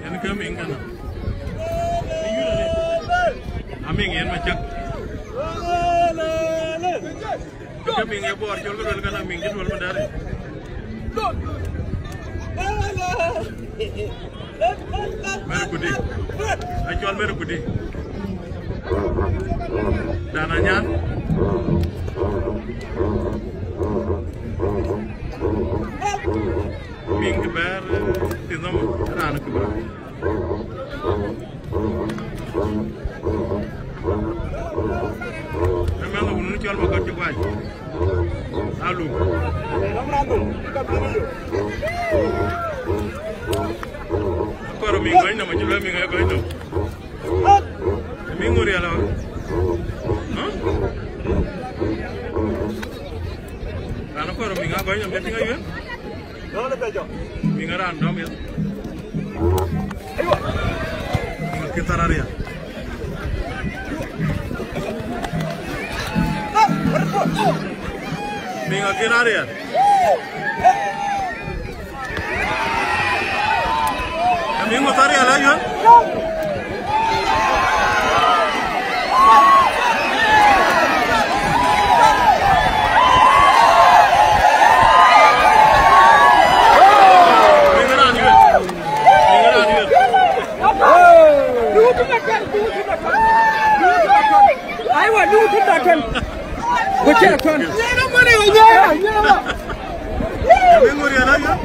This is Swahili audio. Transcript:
Yan ke ming kana. Aming yan macak. Ke ming ya bor jol ko kana ming dit wal madare. Mer gudi. Ay jol mer gudi. Dana ñaan. Ming ber tinam rana ko. Memang unu jol ba ko ci waaj. Alu. Koro mi ngoy na ma jula mi ngoy no. Mi ngori ala. Rana koro mi ngoy na beti ngoy. No bejo. Mi ngaran dom ya. Ayo. Kita raria. Mi ngakiraria. Amigo tari ala yun. Aywa lu tindakan. Bocah kan. Yana mana ya? Amigo ri ala yun.